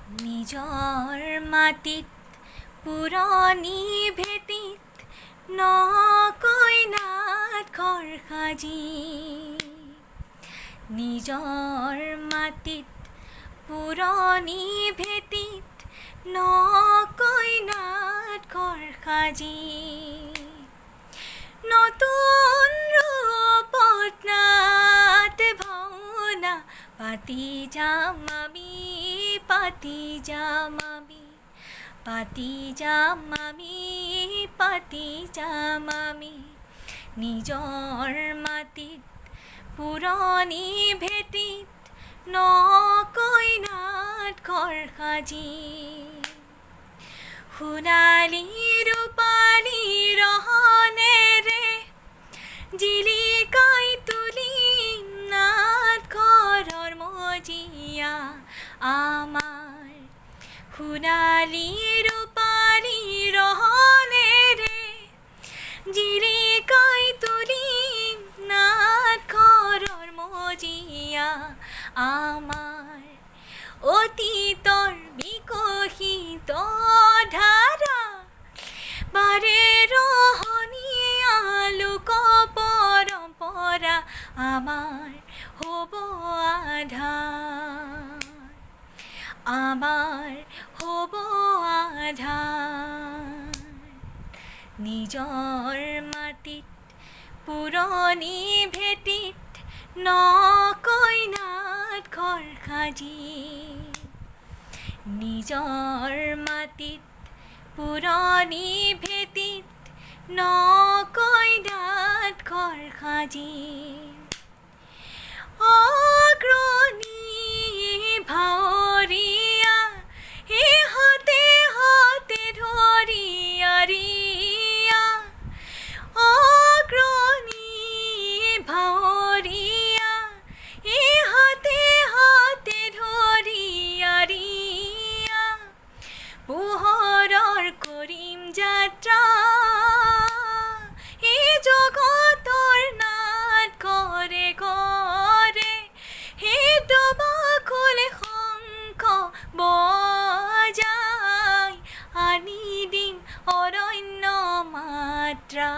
নিজৰ মাটিত পুৰণি ভেটিত নকয় নাট ঘৰ সাজি নিজৰ মাটিত পুৰণি ভেটিত নকয় নাট ঘৰ সাজি নতুন ৰূপত নাট ভাওনা পাতি যাম আমি পাতি যাম আমি পাতি যাম আমি পাতি যাম আমি নিজৰ মাটিত পুৰণি ভেটিত নকয় নাট ঘৰ সাজি সোণালী ৰূপালী ৰহনেৰে জিলিকাই তুলিম নাট ঘৰৰ মজিয়া আমাৰ সোণালী ৰূপালী ৰহনেৰে জিলিকাই তুলিম নাট ঘৰৰ মজিয়া আমাৰ অতীতৰ বিকশিত ধাৰা বাৰে ৰহণীয়া লোক পৰম্পৰা আমাৰ হ'ব আধাৰ আমাৰ হ'ব আধাৰ নিজৰ মাটিত পুৰণি ভেটিত নকয় নাট ঘৰ সাজি নিজৰ মাটিত পুৰণি ভেটিত নকয় নাট ঘৰ সাজি অগ্ৰণী ভাৱৰীয়া হাতে হাতে ধৰি আৰিয়া অগ্ৰণী ভাৱৰীয়া হাতে হাতে ধৰি আৰিয়া পোহৰৰ কৰিম যাত্ৰা এই জগতৰ নাট ঘৰে ঘৰে সেই দবাখোল শংখ বজাই আনি দিম অৰণ্য মাত্ৰা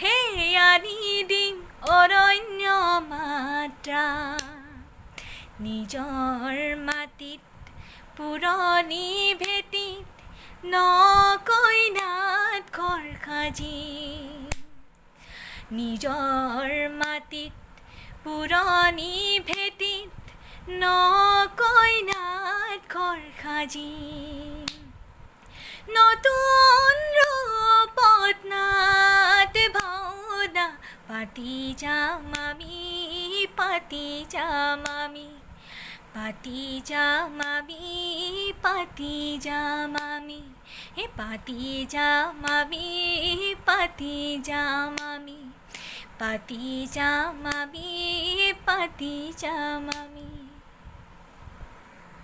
সেই আনি দিম অৰণ্য মাত্ৰা নিজৰ মাটিত পুৰণি ভেটিত নকয় নাট ঘৰ সাজি নিজৰ মাটিত পুৰণি ভেটিত নকয় নাট ঘৰ সাজি নতুন ৰূপত নাট ভাওনা পাতি যাম আমি পাতি যাম আমি পাতি যাম আমি পাতি যাম আমি পাতি যাম আমি পাতি যাম আমি পাতি যাম আমি পাতি যাম আমি